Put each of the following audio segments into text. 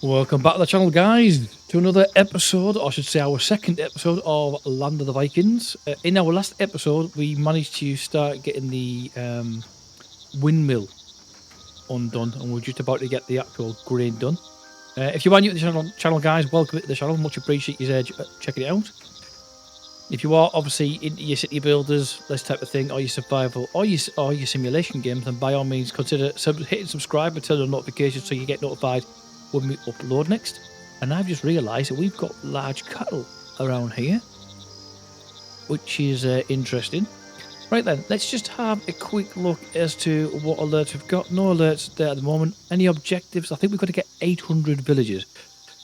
Welcome back to the channel, guys, to another episode, or I should say our second episode of Land of the Vikings. In our last episode, we managed to start getting the windmill undone, and we're just about to get the actual grain done. If you are new to the channel, guys, welcome to the channel. Much appreciate you checking it out. If you are obviously into your city builders, this type of thing, or your survival, or your simulation games, then by all means consider hitting subscribe and turn on notifications so you get notified when we upload next. And I've just realised that we've got large cattle around here, which is interesting. Right then, let's just have a quick look as to what alerts we've got. No alerts there at the moment. Any objectives? I think we've got to get 800 villagers.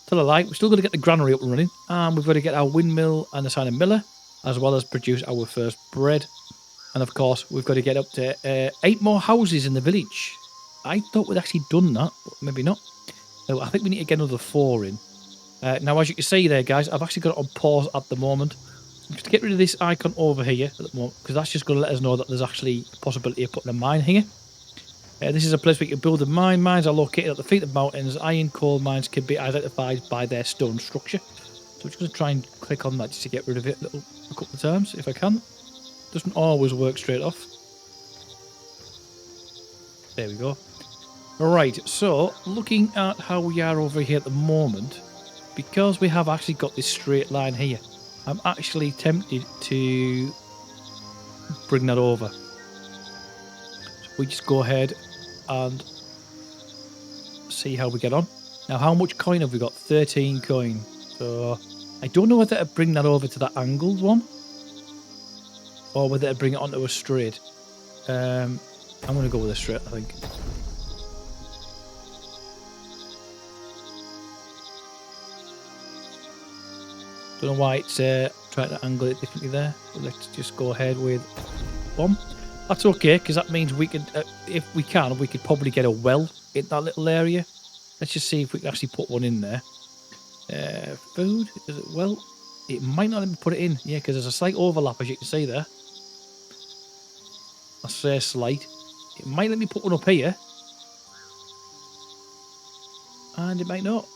Tell a lie, we're still going to get the granary up and running, and we've got to get our windmill and assign a miller, as well as produce our first bread. And of course, we've got to get up to 8 more houses in the village. I thought we'd actually done that, but maybe not. So I think we need to get another 4 in. Now, as you can see there, guys, I've actually got it on pause at the moment. Just to get rid of this icon over here at the moment, because that's just going to let us know that there's actually a possibility of putting a mine here. This is a place where you can build a mine. Mines are located at the feet of mountains. Iron coal mines can be identified by their stone structure. So I'm just going to try and click on that just to get rid of it a couple of times, if I can. Doesn't always work straight off. There we go. Alright, so looking at how we are over here at the moment, because we have actually got this straight line here, I'm actually tempted to bring that over. So we just go ahead and see how we get on. Now, how much coin have we got? 13 coin. So I don't know whether to bring that over to that angled one or whether to bring it onto a straight. I'm going to go with a straight, I think. Don't know why it's trying to angle it differently there, but let's just go ahead with 1. That's okay, because that means we could, if we can, we could probably get a well in that little area. Let's just see if we can actually put one in there. Food, is it well? It might not let me put it in, yeah, because there's a slight overlap, as you can see there. I say slight. It might let me put one up here, and it might not.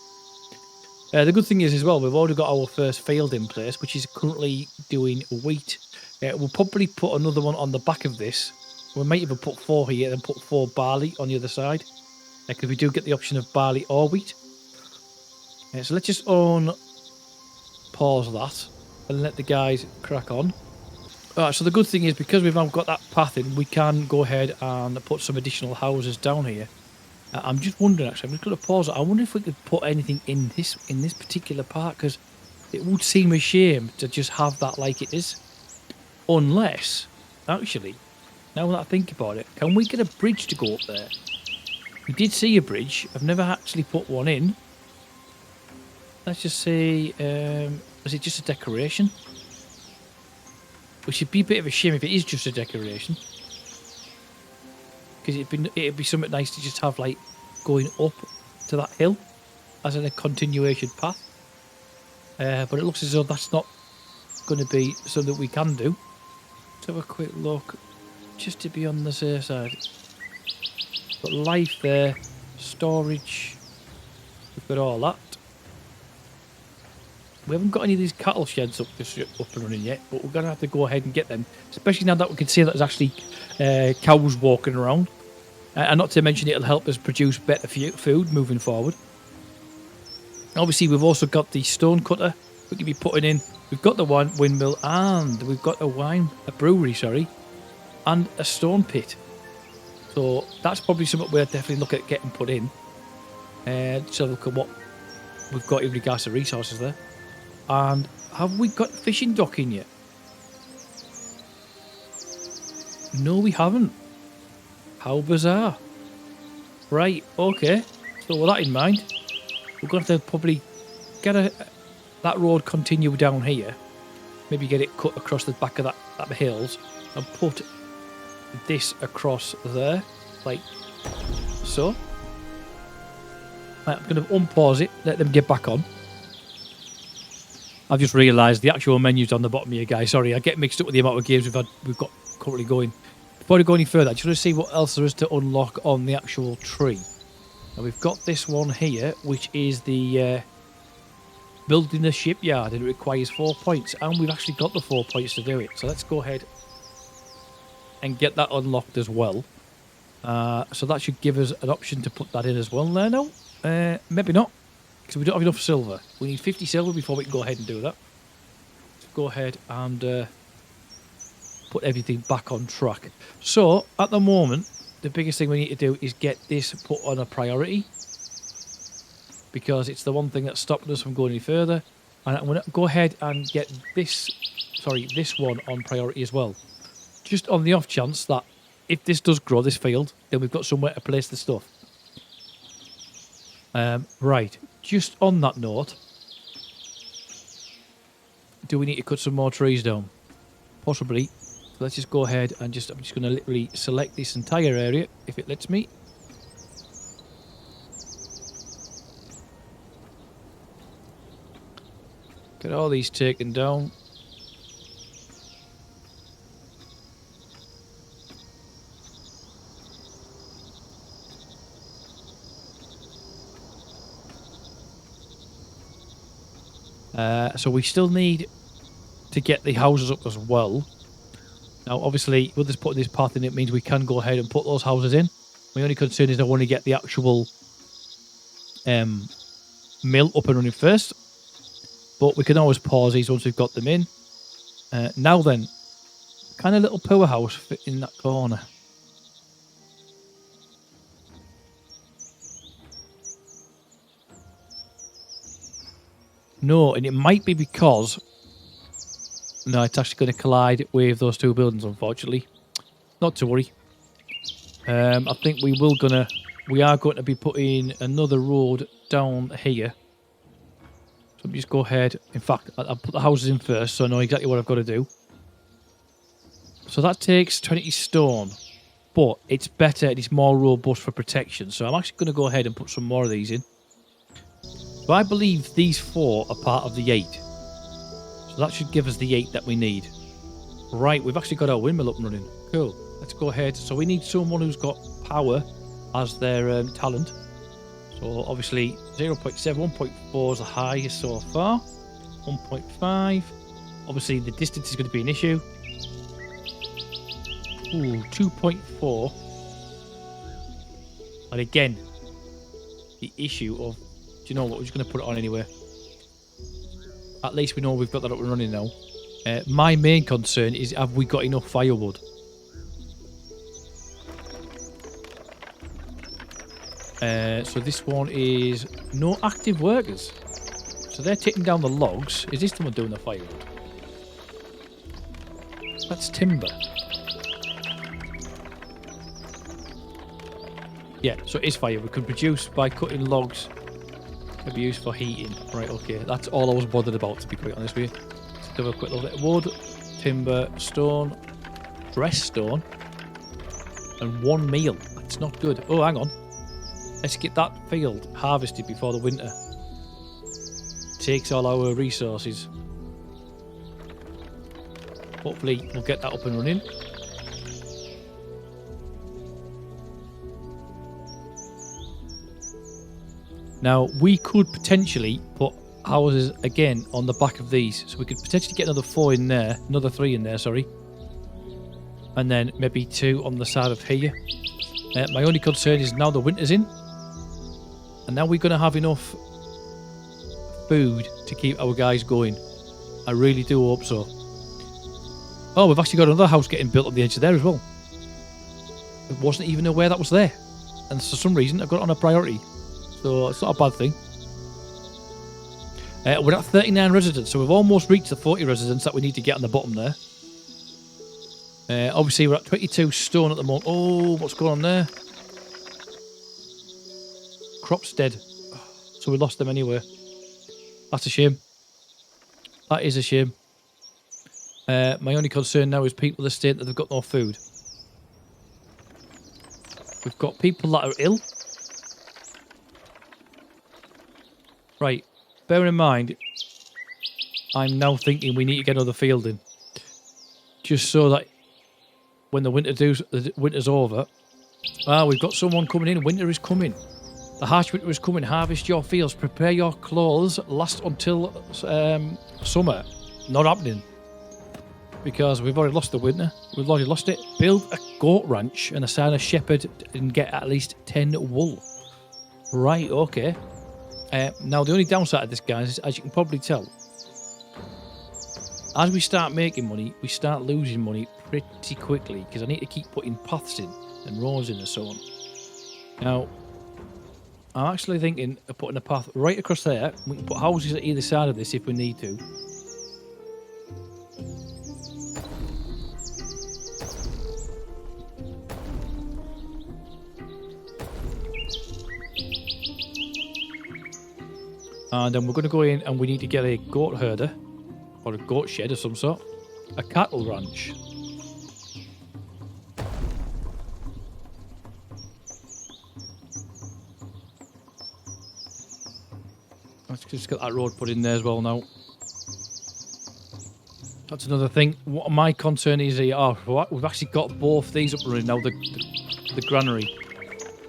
The good thing is as well, we've already got our first field in place, which is currently doing wheat. We'll probably put another one on the back of this. We might even put 4 here and put 4 barley on the other side, because we do get the option of barley or wheat. So let's just pause that and let the guys crack on. Alright, so the good thing is, because we've now got that path in, we can go ahead and put some additional houses down here. I'm just wondering, actually, I'm just going to pause it. I wonder if we could put anything in this particular part, because it would seem a shame to just have that like it is. Unless, actually, now that I think about it, can we get a bridge to go up there? We did see a bridge. I've never actually put one in. Let's just say, is it just a decoration? Which would be a bit of a shame if it is just a decoration. Because it'd be something nice to just have, like, going up to that hill as in a continuation path. But it looks as though that's not going to be something that we can do. Let's have a quick look, just to be on the safe side. Got life there, storage, we've got all that. We haven't got any of these cattle sheds up and running yet, but we're going to have to go ahead and get them, especially now that we can see that there's actually cows walking around. And not to mention, it'll help us produce better food moving forward. Obviously, we've also got the stone cutter we can be putting in. We've got the windmill, and we've got a brewery, sorry, and a stone pit. So that's probably something we'll definitely look at getting put in. So look at what we've got in regards to resources there. And have we got fishing dock in yet? No, we haven't. How bizarre. Right, okay. So with that in mind, we're going to have to probably get that road continue down here. Maybe get it cut across the back of that hills and put this across there, like so. Right, I'm going to unpause it, let them get back on. I've just realised the actual menu's on the bottom here, guys. Sorry, I get mixed up with the amount of games we've got currently going. before we go any further, I just want to see what else there is to unlock on the actual tree. Now, we've got this one here, which is the building a shipyard, and it requires 4 points. And we've actually got the 4 points to do it. So let's go ahead and get that unlocked as well. So that should give us an option to put that in as well there now. Maybe not, because we don't have enough silver. We need 50 silver before we can go ahead and do that. Let's go ahead and put everything back on track. So, at the moment, the biggest thing we need to do is get this put on a priority, because it's the one thing that's stopping us from going any further. And I'm going to go ahead and get this one on priority as well. Just on the off chance that if this does grow, this field, then we've got somewhere to place the stuff. Right, just on that note, do we need to cut some more trees down? Possibly. So let's just go ahead and I'm just going to literally select this entire area, if it lets me. Get all these taken down. So we still need to get the houses up as well. Now, obviously, with us putting this path in, it means we can go ahead and put those houses in. My only concern is I want to get the actual mill up and running first. But we can always pause these once we've got them in. Now then, kind of little powerhouse fit in that corner. No, and it might be because... No, it's actually going to collide with those two buildings, unfortunately. Not to worry. I think we are going to be putting another road down here. So let me just go ahead. In fact, I'll put the houses in first so I know exactly what I've got to do. So that takes 20 stone. But it's better and it's more robust for protection. So I'm actually going to go ahead and put some more of these in. So I believe these 4 are part of the 8. So that should give us the 8 that we need. Right, we've actually got our windmill up and running. Cool. Let's go ahead. So we need someone who's got power as their talent. So obviously 0.7, 1.4 is the highest so far. 1.5. Obviously the distance is going to be an issue. Ooh, 2.4. And again, the issue of... Do you know what? We're just going to put it on anyway. At least we know we've got that up and running now. My main concern is, have we got enough firewood? So this one is no active workers. So they're taking down the logs. Is this the one doing the firewood? That's timber. Yeah, so it is fire. We could produce by cutting logs. Could be used for heating. Right, okay. That's all I was bothered about, to be quite honest with you. Let's do a quick little bit of wood, timber, stone, dress stone, and 1 meal. That's not good. Oh, hang on. Let's get that field harvested before the winter. Takes all our resources. Hopefully, we'll get that up and running. Now, we could potentially put houses again on the back of these. So we could potentially get another 4 in there. Another 3 in there, sorry. And then maybe 2 on the side of here. My only concern is now the winter's in. And now we're going to have enough food to keep our guys going. I really do hope so. Oh, we've actually got another house getting built on the edge of there as well. I wasn't even aware that was there. And for some reason, I've got it on a priority. So it's not a bad thing. We're at 39 residents, so we've almost reached the 40 residents that we need to get on the bottom there. Obviously, we're at 22 stone at the moment. Oh, what's going on there? Crop's dead. So we lost them anyway. That's a shame. That is a shame. My only concern now is people that state that they've got no food. We've got people that are ill. Right, bear in mind, I'm now thinking we need to get another field in. Just so that when the winter's over. We've got someone coming in. Winter is coming. The harsh winter is coming. Harvest your fields. Prepare your clothes. Last until summer. Not happening. Because we've already lost the winter. We've already lost it. Build a goat ranch and assign a shepherd and get at least 10 wool. Right, okay. Now, the only downside of this, guys, is, as you can probably tell, as we start making money, we start losing money pretty quickly because I need to keep putting paths in and roads in and so on. Now, I'm actually thinking of putting a path right across there. We can put houses at either side of this if we need to. And then we're going to go in and we need to get a goat herder or a goat shed of some sort. A cattle ranch. Let's just get that road put in there as well now. That's another thing. What my concern is here, we've actually got both these up and running now, the granary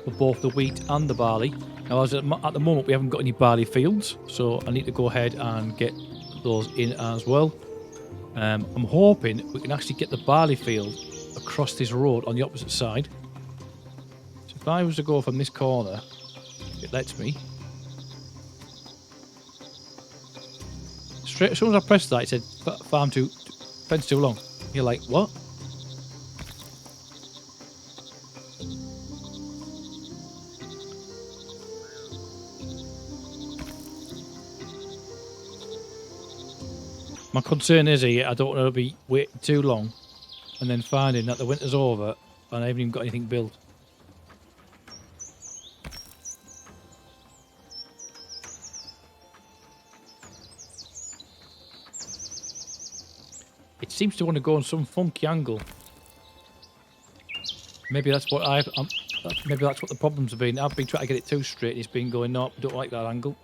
for both the wheat and the barley. Now, at the moment, we haven't got any barley fields, so I need to go ahead and get those in as well. I'm hoping we can actually get the barley field across this road on the opposite side. So if I was to go from this corner, it lets me. Straight as soon as I pressed that, it said fence too long. You're like, what? My concern is here, I don't want to be waiting too long and then finding that the winter's over and I haven't even got anything built. It seems to want to go on some funky angle. Maybe that's what maybe that's what the problems have been. I've been trying to get it too straight and it's been going, no, I don't like that angle.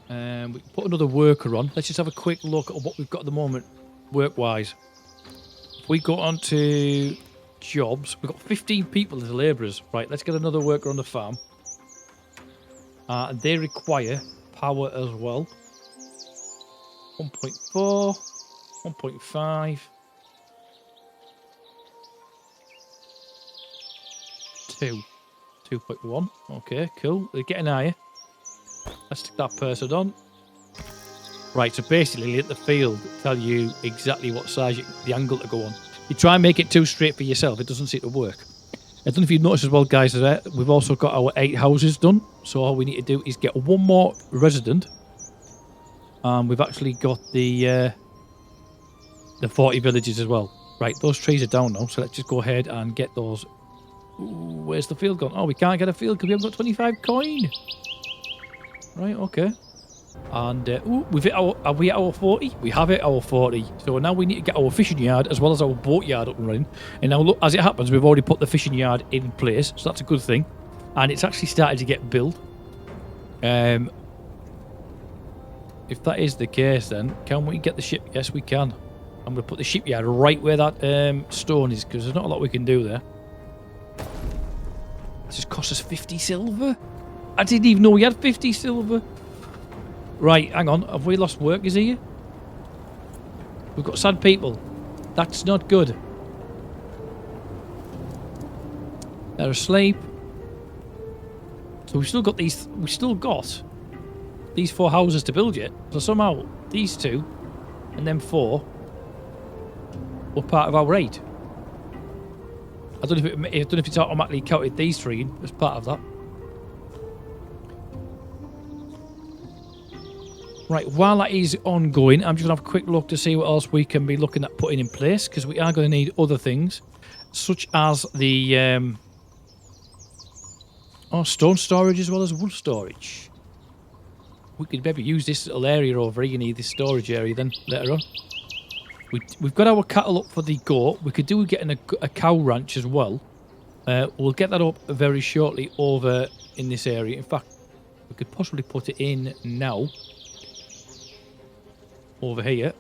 We can put another worker on. Let's just have a quick look at what we've got at the moment, work-wise. If we go on to jobs, we've got 15 people as labourers. Right, let's get another worker on the farm. And they require power as well. 1.4, 1.5, 2, 2.1. Okay, cool. They're getting higher. Let's stick that person on. Right, so basically let the field tell you exactly what size the angle to go on. You try and make it too straight for yourself, it doesn't seem to work. I don't know if you've noticed as well, guys, we've also got our 8 houses done. So all we need to do is get one more resident. We've actually got the 40 villages as well. Right, those trees are down now, so let's just go ahead and get those. Ooh, where's the field gone? Oh, we can't get a field because we haven't got 25 coin. Right, okay. And we've hit are we at our 40? We have hit our 40. So now we need to get our fishing yard as well as our boat yard up and running. And now look, as it happens, we've already put the fishing yard in place, so that's a good thing. And it's actually started to get built. If that is the case, then can we get the ship? Yes, we can. I'm going to put the shipyard right where that stone is because there's not a lot we can do there. This just cost us 50 silver. I didn't even know we had 50 silver. Right, hang on. Have we lost workers here? We've got sad people. That's not good. They're asleep. So we've still got these. We've still got these 4 houses to build yet. So somehow these 2 and then 4 were part of our 8. I don't know if it's automatically counted these 3 as part of that. Right, while that is ongoing, I'm just going to have a quick look to see what else we can be looking at putting in place, because we are going to need other things, such as the stone storage as well as wood storage. We could maybe use this little area over here, this storage area, then later on. We've got our cattle up for the goat. We could do getting a cow ranch as well. We'll get that up very shortly over in this area. In fact, we could possibly put it in now. Over here.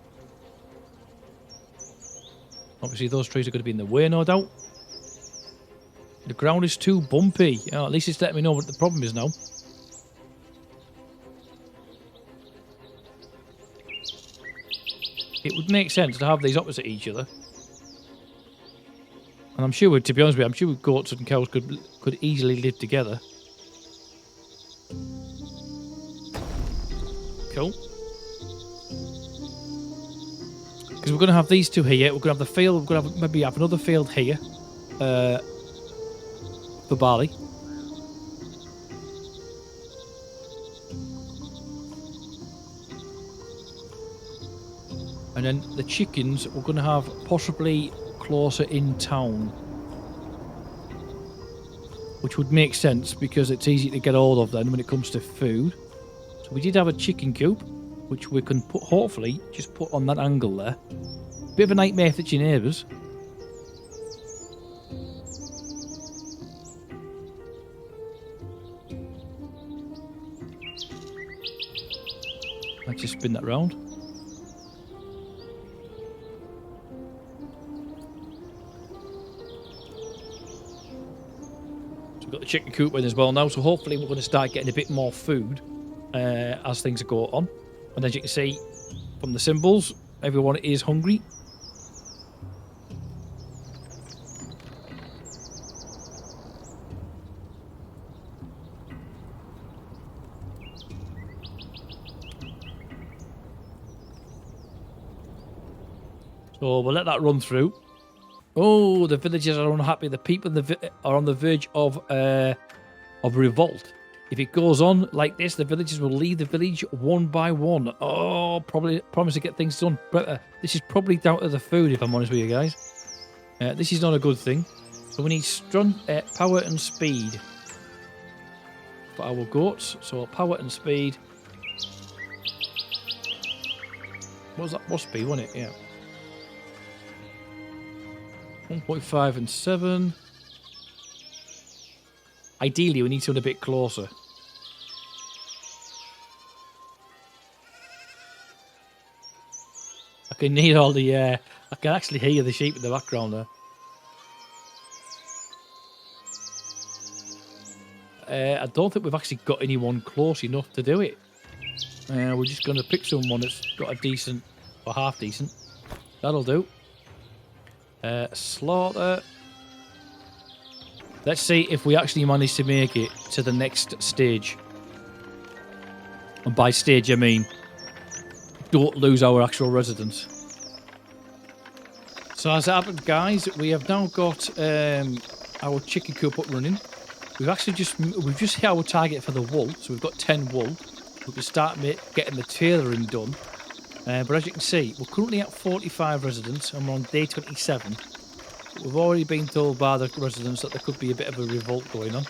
Obviously, those trees are going to be in the way, no doubt. The ground is too bumpy. Oh, at least it's letting me know what the problem is now. It would make sense to have these opposite each other. And I'm sure, to be honest with you, I'm sure goats and cows could easily live together. Cool. Because we're going to have these two here. We're going to have the field. We're going to maybe have another field here for barley. And then the chickens we're going to have possibly closer in town. Which would make sense because it's easy to get hold of then when it comes to food. So we did have a chicken coop, which we can put, hopefully, just put on that angle there. Bit of a nightmare for your neighbours. Let's just spin that round. So we've got the chicken coop in as well now, so hopefully we're going to start getting a bit more food as things go on. And as you can see from the symbols, everyone is hungry. So we'll let that run through. Oh, the villagers are unhappy. The people are on the verge of revolt. If it goes on like this, the villagers will leave the village one by one. Oh, probably promise to get things done. But this is probably down to the food, if I'm honest with you guys. This is not a good thing. So we need strong power and speed for our goats. So power and speed. What was that? Must be, wasn't it? Yeah. 1.5 and 7. Ideally, we need someone a bit closer. I can hear all the... I can actually hear the sheep in the background there. I don't think we've actually got anyone close enough to do it. We're just going to pick someone that's got a decent, or half decent. That'll do. Slaughter. Let's see if we actually manage to make it to the next stage. And by stage, I mean don't lose our actual residents. So as it happened, guys, we have now got our chicken coop up running. We've just hit our target for the wool, so we've got 10 wool. We can start getting the tailoring done. But as you can see, we're currently at 45 residents and we're on day 27. We've already been told by the residents that there could be a bit of a revolt going on.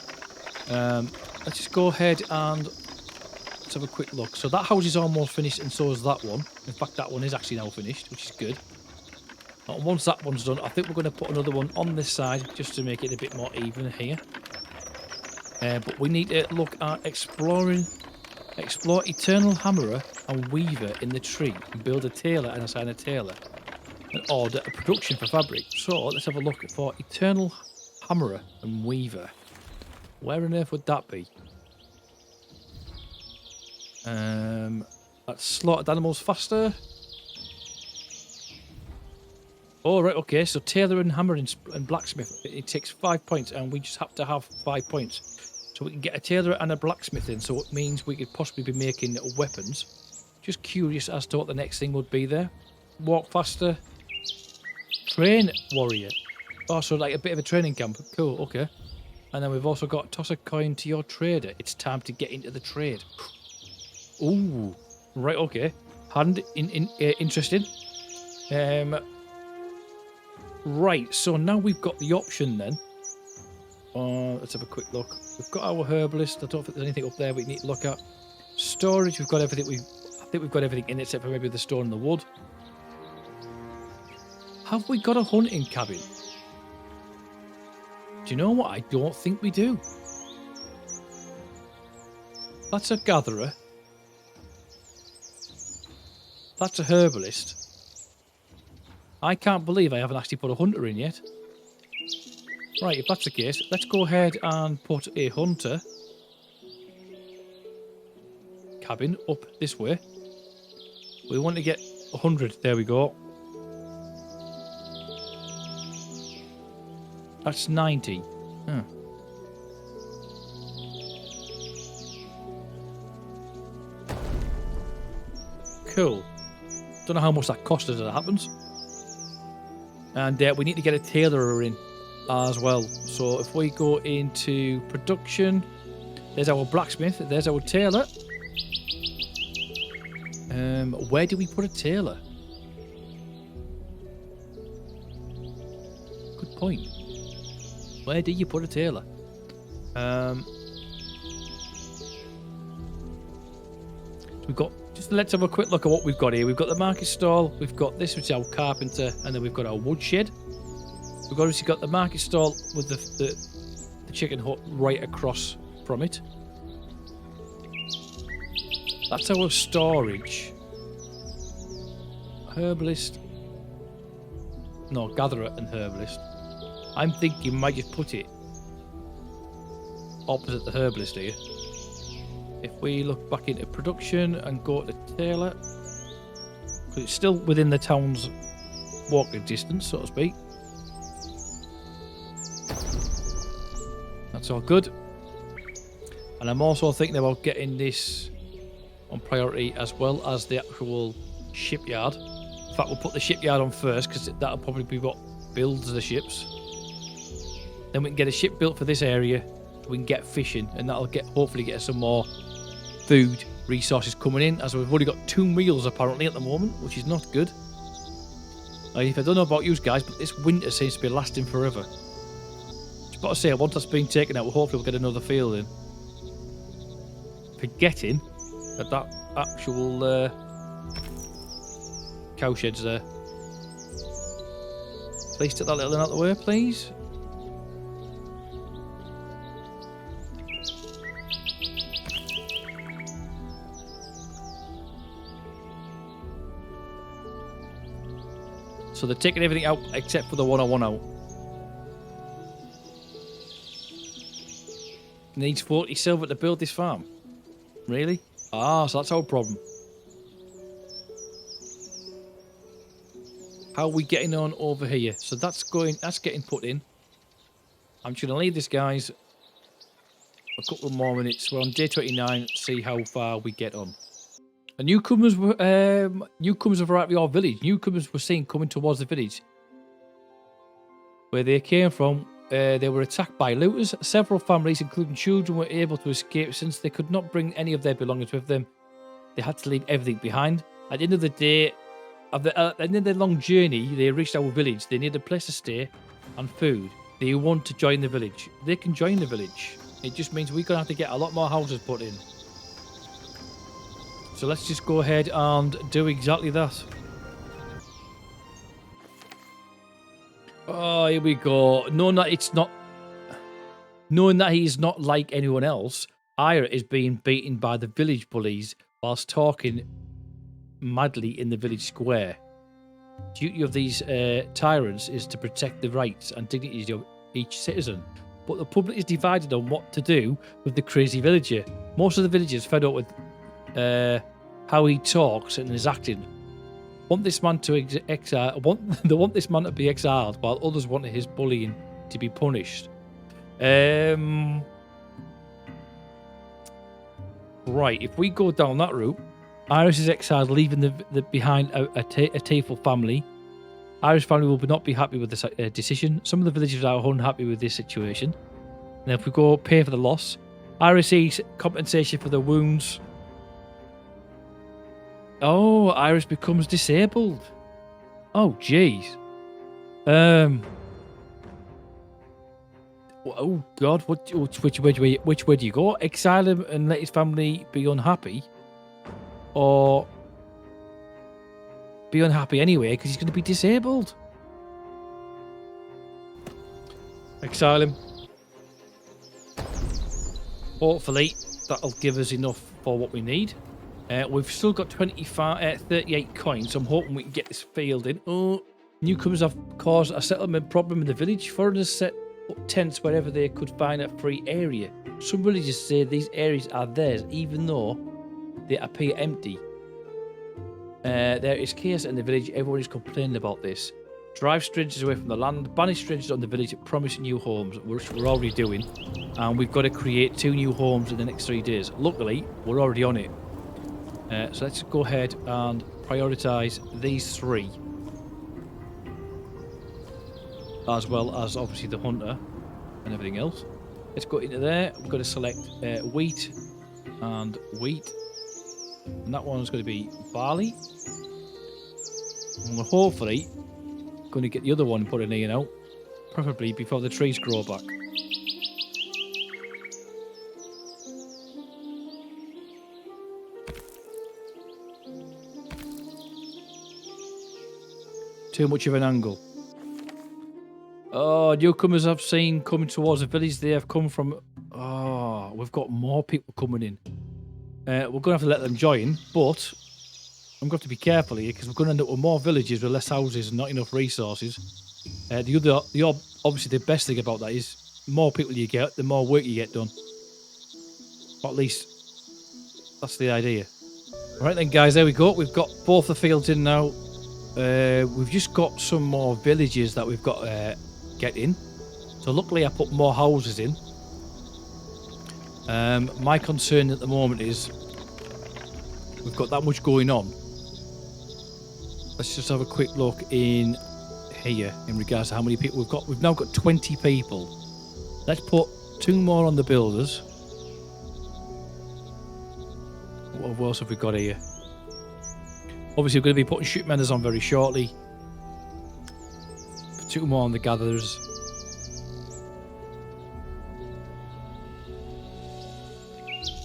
Let's just go ahead and let's have a quick look. So that house is almost finished and so is that one. In fact, that one is actually now finished, which is good. And once that one's done, I think we're going to put another one on this side just to make it a bit more even here. But we need to look at explore Eternal Hammerer and Weaver in the tree and build a tailor and assign a tailor and order a production for fabric. So let's have a look for Eternal Hammerer and Weaver. Where on earth would that be? That's slaughtered animals faster. Oh, right, okay. So tailor and hammer and blacksmith, it takes 5 points and we just have to have 5 points. So we can get a tailor and a blacksmith in, so it means we could possibly be making weapons. Just curious as to what the next thing would be there. Walk faster. Train warrior. Oh, so like a bit of a training camp. Cool, okay. And then we've also got toss a coin to your trader. It's time to get into the trade. Ooh, right, okay. Interesting. Right, so now we've got the option then. Let's have a quick look. We've got our herbalist. I don't think there's anything up there we need to look at. Storage, we've got everything. I think we've got everything in except for maybe the stone and the wood. Have we got a hunting cabin? Do you know what? I don't think we do. That's a gatherer. That's a herbalist. I can't believe I haven't actually put a hunter in yet. Right, if that's the case, let's go ahead and put a hunter cabin up this way. We want to get 100. There we go. That's 90. Huh. Cool. Don't know how much that cost as it happens. And we need to get a tailorer in as well. So if we go into production, there's our blacksmith, there's our tailor. Where do we put a tailor? Good point. Where do you put a tailor? We've got, just let's have a quick look at what we've got here. We've got the market stall, we've got this, which is our carpenter, and then we've got our woodshed. We've obviously got the market stall with the chicken hut right across from it. That's our storage. Herbalist. No, gatherer and herbalist. I'm thinking we might just put it opposite the herbalist here. If we look back into production and go to tailor, because it's still within the town's walking distance, so to speak. That's all good. And I'm also thinking about getting this on priority as well as the actual shipyard. In fact, we'll put the shipyard on first because that'll probably be what builds the ships. Then we can get a ship built for this area. We can get fishing, and that'll hopefully get us some more food resources coming in, as we've only got 2 meals apparently at the moment, which is not good. If I don't know about you guys, but this winter seems to be lasting forever. Just got to say, once that's been taken out, hopefully we'll get another field in. Forgetting that actual cow shed's there. Please take that little one out of the way, please. So they're taking everything out except for the one I want out. Needs 40 silver to build this farm. Really? Ah, so that's our problem. How are we getting on over here? So that's getting put in. I'm just going to leave this, guys, a couple more minutes. We're on day 29. See how far we get on. Newcomers have arrived at your village. Newcomers were seen coming towards the village. Where they came from, they were attacked by looters. Several families, including children, were able to escape since they could not bring any of their belongings with them. They had to leave everything behind. At the end of the day, at the end of their long journey, they reached our village. They needed a place to stay and food. They want to join the village. They can join the village. It just means we're going to have to get a lot more houses put in. So let's just go ahead and do exactly that. Oh, here we go. Knowing that he's not like anyone else, Ira is being beaten by the village bullies whilst talking madly in the village square. The duty of these tyrants is to protect the rights and dignities of each citizen. But the public is divided on what to do with the crazy villager. Most of the villagers fed up with how he talks and is acting. Want this man to they want this man to be exiled, while others want his bullying to be punished. Right, if we go down that route, Iris is exiled, leaving behind a tearful family. Iris' family will not be happy with this decision. Some of the villagers are unhappy with this situation. And if we go pay for the loss, Iris seeks compensation for the wounds. Oh, Iris becomes disabled. Oh, jeez. Oh God, which way do you go? Exile him and let his family be unhappy, or be unhappy anyway because he's going to be disabled? Exile him. Hopefully, that'll give us enough for what we need. We've still got 38 coins, so I'm hoping we can get this field in. Oh, Newcomers have caused a settlement problem in the village. Foreigners set up tents wherever they could find a free area. Some villagers say these areas are theirs, even though they appear empty. There is chaos in the village. Everyone is complaining about this. Drive strangers away from the land. Banish strangers on the village. Promise new homes, which we're already doing. And we've got to create 2 new homes in the next 3 days. Luckily, we're already on it. So let's go ahead and prioritise these 3. As well as, obviously, the hunter and everything else. Let's go into there. We've got to select wheat and wheat. And that one's going to be barley. And we're hopefully going to get the other one put in here now. Preferably before the trees grow back. Too much of an angle. Oh, newcomers I've seen coming towards the village. They have come from... Oh, we've got more people coming in. We're going to have to let them join, but I'm going to have to be careful here because we're going to end up with more villages with less houses and not enough resources. Obviously, the best thing about that is more people you get, the more work you get done. Or at least, that's the idea. Right then, guys, there we go. We've got both the fields in now. We've just got some more villages that we've got to get in. So luckily I put more houses in. My concern at the moment is we've got that much going on. Let's just have a quick look in here in regards to how many people we've got. We've now got 20 people. Let's put 2 more on the builders. What else have we got here? Obviously, we're going to be putting ship menders on very shortly. 2 more on the gatherers.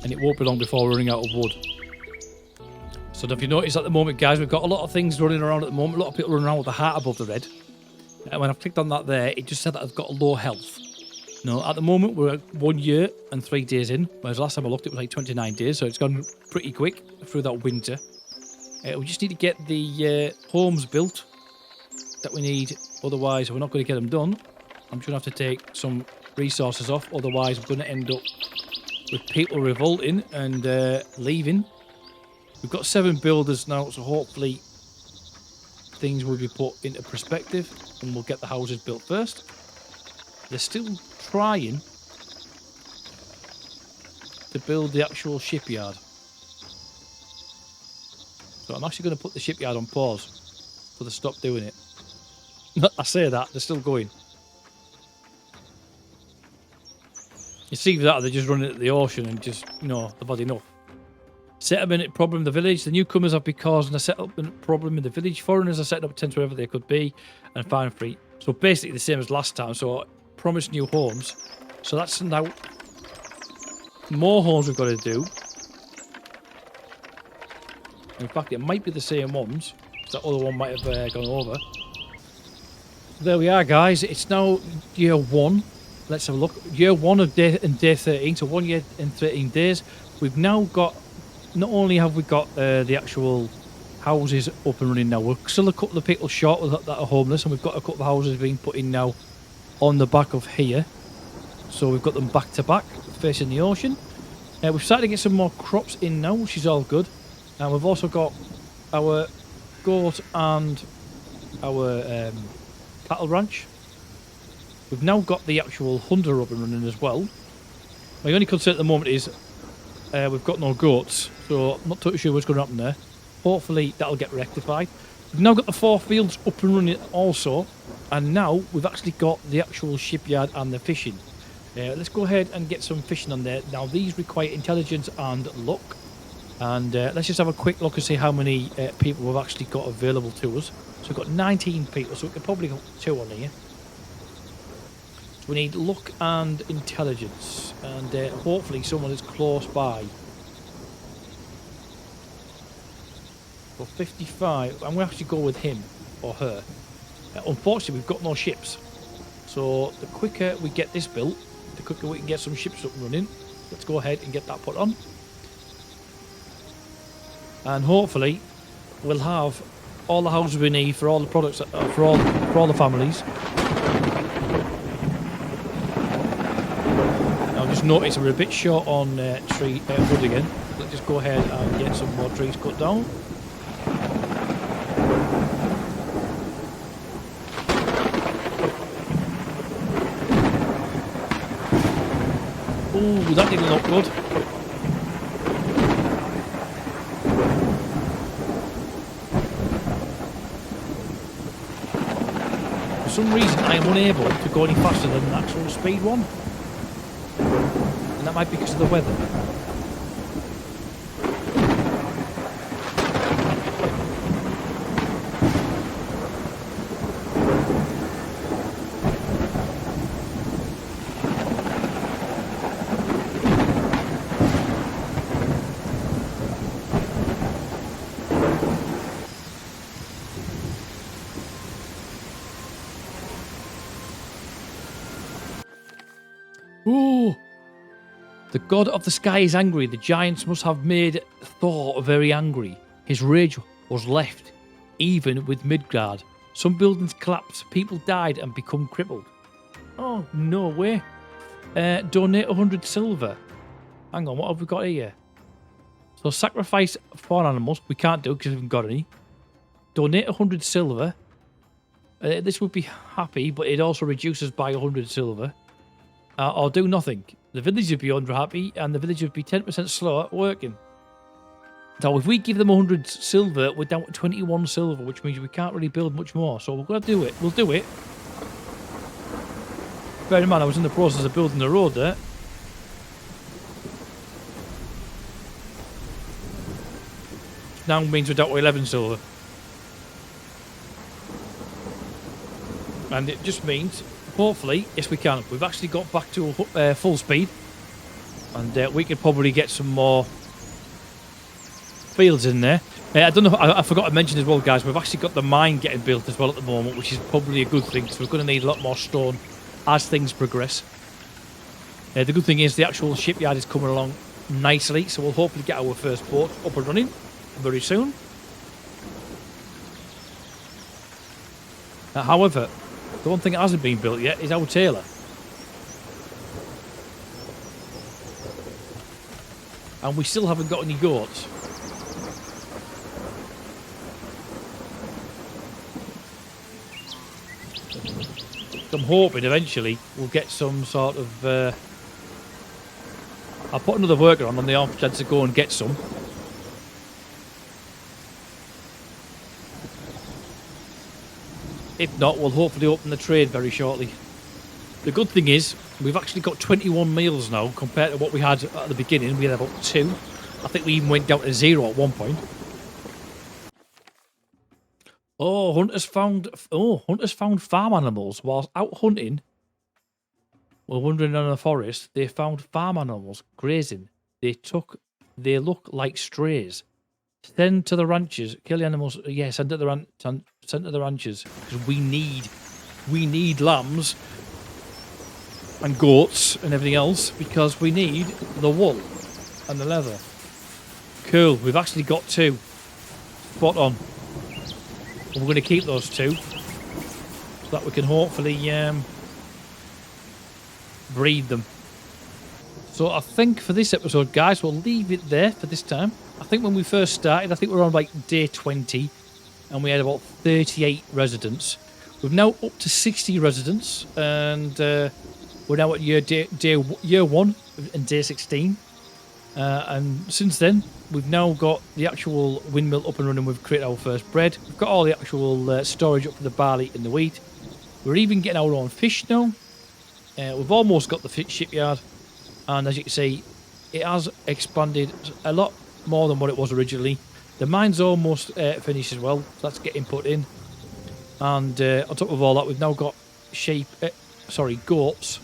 And it won't be long before we're running out of wood. So if you notice at the moment, guys, we've got a lot of things running around at the moment. A lot of people running around with the heart above the red. And when I've clicked on that there, it just said that I've got low health. No, at the moment, we're at 1 year and 3 days in. Whereas last time I looked, it was like 29 days. So it's gone pretty quick through that winter. We just need to get the homes built that we need. Otherwise, we're not going to get them done. I'm just going to have to take some resources off. Otherwise, we're going to end up with people revolting and leaving. We've got 7 builders now, so hopefully things will be put into perspective and we'll get the houses built first. They're still trying to build the actual shipyard. So I'm actually going to put the shipyard on pause so they stop doing it. I say that, they're still going. You see that, they're just running at the ocean and just, they've had enough. Settlement problem in the village. The newcomers have been causing a settlement problem in the village. Foreigners are setting up tents wherever they could be and find free. So basically the same as last time. So promise new homes. So that's now more homes we've got to do. In fact, it might be the same ones. That other one might have gone over. There we are, guys. It's now year 1. Let's have a look. Year 1 of day 13. So 1 year and 13 days. We've now got... Not only have we got the actual houses up and running now, we're still a couple of people short that are homeless, and we've got a couple of houses being put in now on the back of here. So we've got them back to back, facing the ocean. We've started to get some more crops in now, which is all good. And we've also got our goat and our cattle ranch. We've now got the actual hunter up and running as well. My only concern at the moment is we've got no goats, so I'm not totally sure what's going to happen there. Hopefully that'll get rectified. We've now got the 4 fields up and running also, and now we've actually got the actual shipyard and the fishing. Let's go ahead and get some fishing on there. Now these require intelligence and luck, and let's just have a quick look and see how many people we've actually got available to us. So we've got 19 people, so we could probably get 2 on here. We need luck and intelligence, and hopefully someone is close by. For 55, I'm going to actually go with him or her. Unfortunately, we've got no ships. So the quicker we get this built, the quicker we can get some ships up and running. Let's go ahead and get that put on. And hopefully we'll have all the houses we need for all the products, for all the families. Now, just notice we're a bit short on tree wood again. Let's just go ahead and get some more trees cut down. Ooh, that didn't look good. For some reason, I am unable to go any faster than the actual speed one. And that might be because of the weather. Ooh! The god of the sky is angry. The giants must have made Thor very angry. His rage was left, even with Midgard. Some buildings collapsed, people died and become crippled. Oh, no way. Donate 100 silver. Hang on, what have we got here? So sacrifice farm animals. We can't do because we haven't got any. Donate 100 silver. This would be happy, but it also reduces by 100 silver. Or do nothing. The village would be unhappy, and the village would be 10% slower at working. So if we give them 100 silver, we're down to 21 silver, which means we can't really build much more. So we're going to do it. We'll do it. Bear in mind, I was in the process of building the road there. Now means we're down to 11 silver. And it just means, hopefully, yes we can. We've actually got back to full speed. And we could probably get some more fields in there. I don't know, I forgot to mention as well, guys, we've actually got the mine getting built as well at the moment, which is probably a good thing, because we're going to need a lot more stone as things progress. The good thing is the actual shipyard is coming along nicely, so we'll hopefully get our first boat up and running very soon. However, the one thing that hasn't been built yet is our tailor. And we still haven't got any goats. So I'm hoping eventually we'll get some sort of... I'll put another worker on the off chance to go and get some. If not, we'll hopefully open the trade very shortly. The good thing is, we've actually got 21 meals now compared to what we had at the beginning. We had about 2. I think we even went down to 0 at one point. Oh, hunters found farm animals whilst out hunting. While wandering in the forest, they found farm animals grazing. They look like strays. Send to the ranches. Kill the animals. Yeah, send to the ranches because we need lambs and goats and everything else because we need the wool and the leather. Cool. We've actually got 2. Spot on. And we're going to keep those 2 so that we can hopefully breed them. So I think for this episode, guys, we'll leave it there for this time. I think when we first started, I think we were on like day 20 and we had about 38 residents. We're now up to 60 residents and we're now at year 1 and day 16. And since then, we've now got the actual windmill up and running. We've created our first bread. We've got all the actual storage up for the barley and the wheat. We're even getting our own fish now. We've almost got the fish shipyard. And as you can see, it has expanded a lot more than what it was originally. The mine's almost finished as well. So that's getting put in. And on top of all that, we've now got goats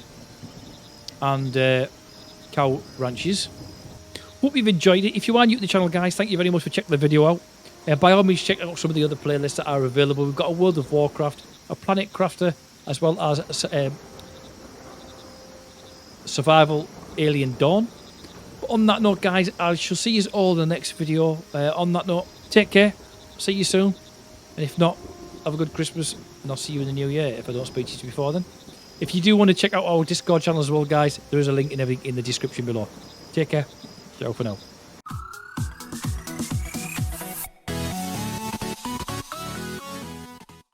and cow ranches. Hope you've enjoyed it. If you are new to the channel, guys, thank you very much for checking the video out. By all means, check out some of the other playlists that are available. We've got a World of Warcraft, a Planet Crafter, as well as Survival Alien Dawn. But on that note, guys, I shall see you all in the next video. On that note, take care. See you soon. And if not, have a good Christmas, and I'll see you in the new year if I don't speak to you before then. If you do want to check out our Discord channel as well, guys, there is a link and everything in the description below. Take care. Ciao for now.